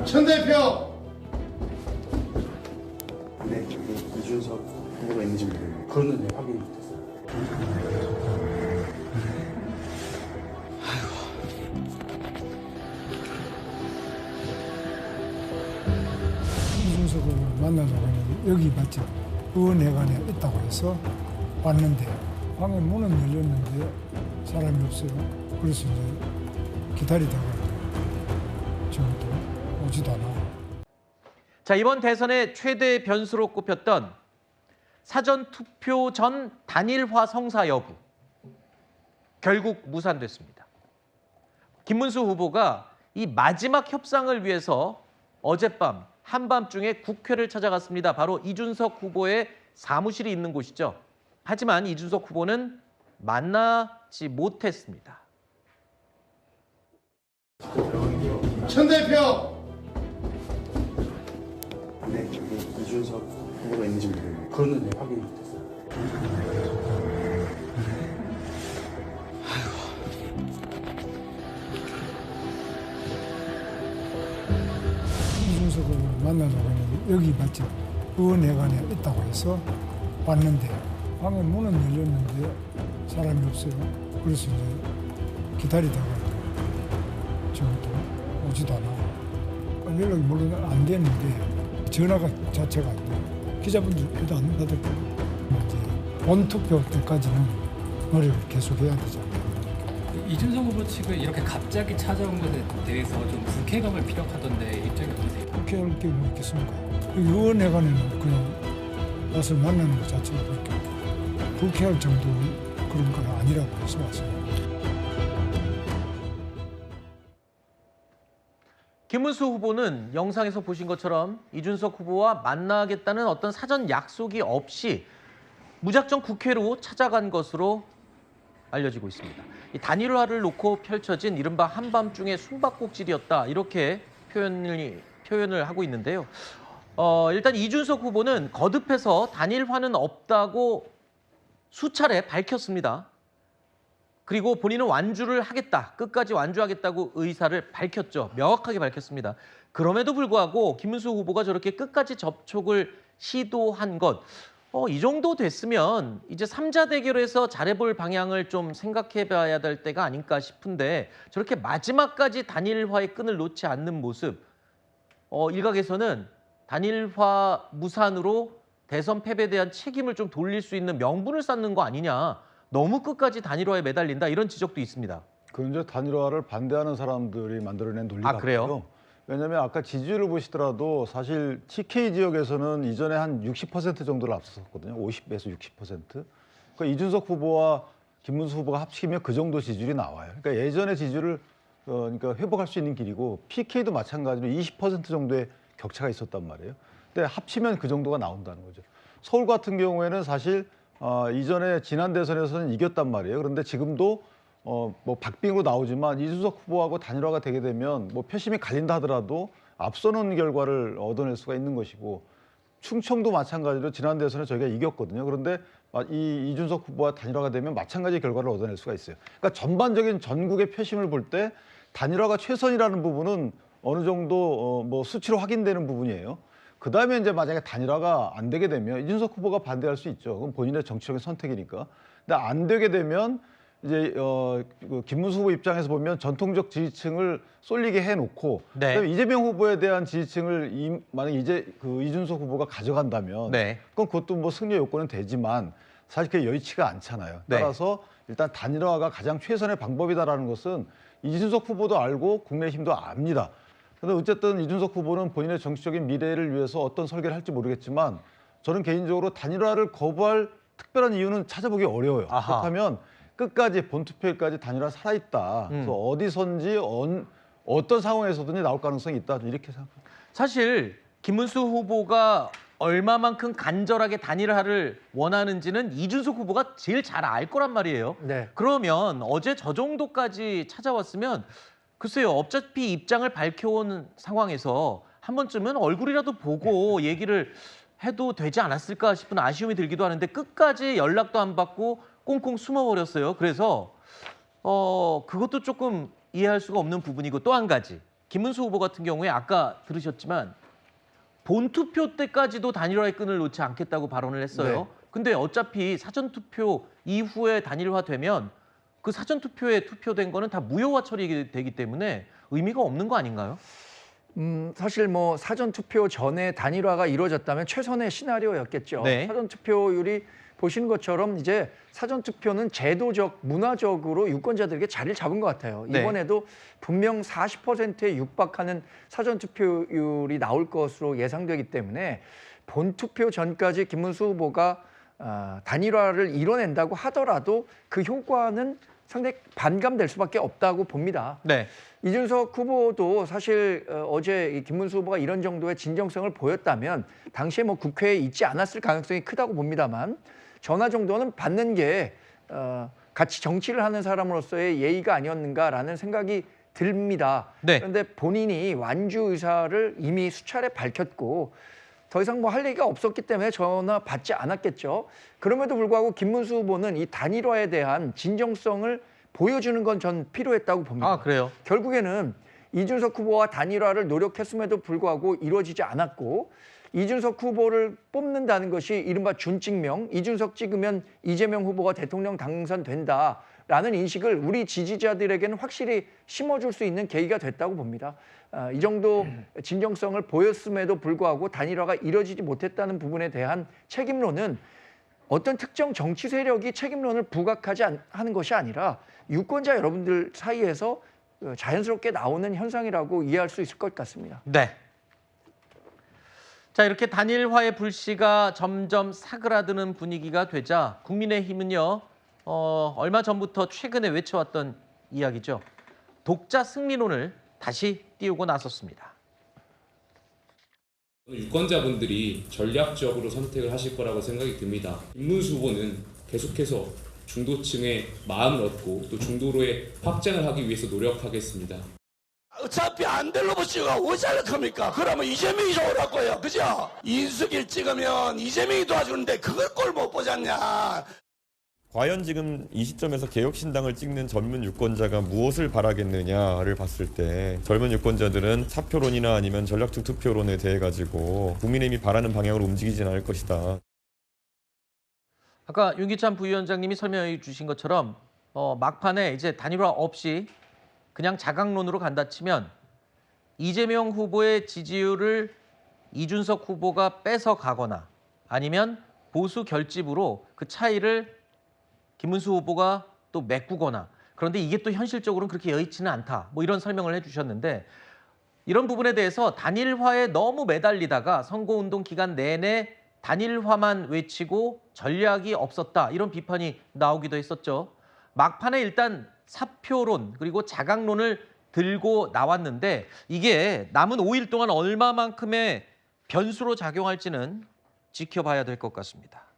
천 대표! 네, 이준석 후보가 있는지 모르겠네요. 그거는 네, 확인이 됐어요. 이준석을 만나자고 했는데 여기 맞죠? 의원회관에 있다고 해서 왔는데 방에 문은 열렸는데 사람이 없어요. 그래서 이제 기다리다가 지금도 오지도 않아. 자, 이번 대선의 최대 변수로 꼽혔던 사전투표 전 단일화 성사 여부. 결국 무산됐습니다. 김문수 후보가 이 마지막 협상을 위해서 어젯밤 한밤중에 국회를 찾아갔습니다. 바로 이준석 후보의 사무실이 있는 곳이죠. 하지만 이준석 후보는 만나지 못했습니다. 천 대표! 네, 이준석 후보가 있는지 모르겠네요. 그거는 네, 확인이 됐어요. 이준석을 만나자고 했는데 여기 맞죠? 의원회관에 있다고 해서 왔는데 방에 문은 열렸는데 사람이 없어요. 그래서 이제 기다리다가 지금도 오지도 않아. 연락이 물론 안 되는데 전화가 자체가 안 돼. 기자분들도 안 받을 거고 이제 본투표 때까지는 노력을 계속해야 되지 않나. 이준석 후보 측은 이렇게 갑자기 찾아온 것에 대해서 좀 불쾌감을 피력하던데 입장이 어떠세요? 그렇게 할 게 뭐 있겠습니까? 의원회관에는 그냥 와서 만나는 것 자체가 그렇게 불쾌할 정도 그런 건 아니라고 해서 왔어요. 김문수 후보는 영상에서 보신 것처럼 이준석 후보와 만나겠다는 어떤 사전 약속이 없이 무작정 국회로 찾아간 것으로 알려지고 있습니다. 이 단일화를 놓고 펼쳐진 이른바 한밤중의 숨바꼭질이었다, 이렇게 표현을 하고 있는데요. 일단 이준석 후보는 거듭해서 단일화는 없다고 수차례 밝혔습니다. 그리고 본인은 완주를 하겠다, 끝까지 완주하겠다고 의사를 밝혔죠. 명확하게 밝혔습니다. 그럼에도 불구하고 김문수 후보가 저렇게 끝까지 접촉을 시도한 것, 이 정도 됐으면 이제 3자 대결에서 잘해볼 방향을 좀 생각해봐야 될 때가 아닐까 싶은데 저렇게 마지막까지 단일화의 끈을 놓지 않는 모습, 일각에서는 단일화 무산으로 대선 패배에 대한 책임을 좀 돌릴 수 있는 명분을 쌓는 거 아니냐, 너무 끝까지 단일화에 매달린다, 이런 지적도 있습니다. 그건 이제 단일화를 반대하는 사람들이 만들어낸 논리 같고요. 그래요? 왜냐하면 아까 지지율을 보시더라도 사실 TK 지역에서는 이전에 한 60% 정도를 앞섰거든요. 50에서 60%. 그러니까 이준석 후보와 김문수 후보가 합치면 그 정도 지지율이 나와요. 그러니까 예전의 지지율을 그러니까 회복할 수 있는 길이고 PK도 마찬가지로 20% 정도의 격차가 있었단 말이에요. 근데 합치면 그 정도가 나온다는 거죠. 서울 같은 경우에는 사실 이전에 지난 대선에서는 이겼단 말이에요. 그런데 지금도 뭐 박빙으로 나오지만 이준석 후보하고 단일화가 되게 되면 뭐 표심이 갈린다 하더라도 앞서는 결과를 얻어낼 수가 있는 것이고, 충청도 마찬가지로 지난 대선에 저희가 이겼거든요. 그런데 이 이준석 후보와 단일화가 되면 마찬가지 결과를 얻어낼 수가 있어요. 그러니까 전반적인 전국의 표심을 볼 때 단일화가 최선이라는 부분은 어느 정도 뭐 수치로 확인되는 부분이에요. 그 다음에 이제 만약에 단일화가 안 되게 되면 이준석 후보가 반대할 수 있죠. 그건 본인의 정치적인 선택이니까. 근데 안 되게 되면 이제 그 김문수 후보 입장에서 보면 전통적 지지층을 쏠리게 해놓고, 네. 그다음에 이재명 후보에 대한 지지층을 만약 이제 그 이준석 후보가 가져간다면, 네. 그것도 뭐 승리 요건은 되지만 사실 그게 여의치가 않잖아요. 네. 따라서 일단 단일화가 가장 최선의 방법이다라는 것은 이준석 후보도 알고 국민의힘도 압니다. 근데 어쨌든 이준석 후보는 본인의 정치적인 미래를 위해서 어떤 설계를 할지 모르겠지만 저는 개인적으로 단일화를 거부할 특별한 이유는 찾아보기 어려워요. 아하. 그렇다면 끝까지 본투표일까지 단일화 살아있다. 그래서 어디선지 어떤 상황에서든지 나올 가능성이 있다. 이렇게 생각합니다. 사실 김문수 후보가 얼마만큼 간절하게 단일화를 원하는지는 이준석 후보가 제일 잘 알 거란 말이에요. 네. 그러면 어제 저 정도까지 찾아왔으면 글쎄요, 어차피 입장을 밝혀온 상황에서 한 번쯤은 얼굴이라도 보고 얘기를 해도 되지 않았을까 싶은 아쉬움이 들기도 하는데 끝까지 연락도 안 받고 꽁꽁 숨어버렸어요. 그래서 그것도 조금 이해할 수가 없는 부분이고, 또 한 가지, 김문수 후보 같은 경우에 아까 들으셨지만 본투표 때까지도 단일화의 끈을 놓지 않겠다고 발언을 했어요. 네. 근데 어차피 사전투표 이후에 단일화되면 그 사전투표에 투표된 거는 다 무효화 처리되기 때문에 의미가 없는 거 아닌가요? 사실 뭐 사전 투표 전에 단일화가 이루어졌다면 최선의 시나리오였겠죠. 네. 사전 투표율이 보시는 것처럼 이제 사전 투표는 제도적, 문화적으로 유권자들에게 자리를 잡은 것 같아요. 네. 이번에도 분명 40%에 육박하는 사전 투표율이 나올 것으로 예상되기 때문에 본 투표 전까지 김문수 후보가 단일화를 이뤄낸다고 하더라도 그 효과는 상당히 반감될 수밖에 없다고 봅니다. 네. 이준석 후보도 사실 어제 이 김문수 후보가 이런 정도의 진정성을 보였다면 당시에 뭐 국회에 있지 않았을 가능성이 크다고 봅니다만 전화 정도는 받는 게 같이 정치를 하는 사람으로서의 예의가 아니었는가라는 생각이 듭니다. 네. 그런데 본인이 완주 의사를 이미 수차례 밝혔고 더 이상 뭐 할 얘기가 없었기 때문에 전화 받지 않았겠죠. 그럼에도 불구하고 김문수 후보는 이 단일화에 대한 진정성을 보여주는 건 전 필요했다고 봅니다. 아, 그래요? 결국에는 이준석 후보와 단일화를 노력했음에도 불구하고 이루어지지 않았고 이준석 후보를 뽑는다는 것이 이른바 준찍명, 이준석 찍으면 이재명 후보가 대통령 당선된다라는 인식을 우리 지지자들에게는 확실히 심어줄 수 있는 계기가 됐다고 봅니다. 이 정도 진정성을 보였음에도 불구하고 단일화가 이루어지지 못했다는 부분에 대한 책임론은 어떤 특정 정치 세력이 책임론을 부각하지 하는 것이 아니라 유권자 여러분들 사이에서 자연스럽게 나오는 현상이라고 이해할 수 있을 것 같습니다. 네. 자, 이렇게 단일화의 불씨가 점점 사그라드는 분위기가 되자 국민의힘은요, 얼마 전부터 최근에 외쳐왔던 이야기죠. 독자 승리론을 다시 띄우고 나섰습니다. 유권자분들이 전략적으로 선택을 하실 거라고 생각이 듭니다. 김문수 후보는 계속해서 중도층의 마음을 얻고 또 중도로의 확장을 하기 위해서 노력하겠습니다. 어차피 안 될 후보씨가 왜 잘락합니까? 그러면 이재명이 좋으라고요. 그죠? 이인숙일 찍으면 이재명이 도와주는데 그걸 꼴 못 보잖냐. 과연 지금 이 시점에서 개혁신당을 찍는 젊은 유권자가 무엇을 바라겠느냐를 봤을 때 젊은 유권자들은 사표론이나 아니면 전략적 투표론에 대해 가지고 국민의힘이 바라는 방향으로 움직이진 않을 것이다. 아까 윤기찬 부위원장님이 설명해 주신 것처럼 막판에 이제 단일화 없이 그냥 자강론으로 간다 치면 이재명 후보의 지지율을 이준석 후보가 뺏어 가거나 아니면 보수 결집으로 그 차이를 김문수 후보가 또 메꾸거나 그런데 이게 또 현실적으로는 그렇게 여의치는 않다. 뭐 이런 설명을 해주셨는데 이런 부분에 대해서 단일화에 너무 매달리다가 선거운동 기간 내내 단일화만 외치고 전략이 없었다. 이런 비판이 나오기도 했었죠. 막판에 일단 사표론 그리고 자강론을 들고 나왔는데 이게 남은 5일 동안 얼마만큼의 변수로 작용할지는 지켜봐야 될 것 같습니다.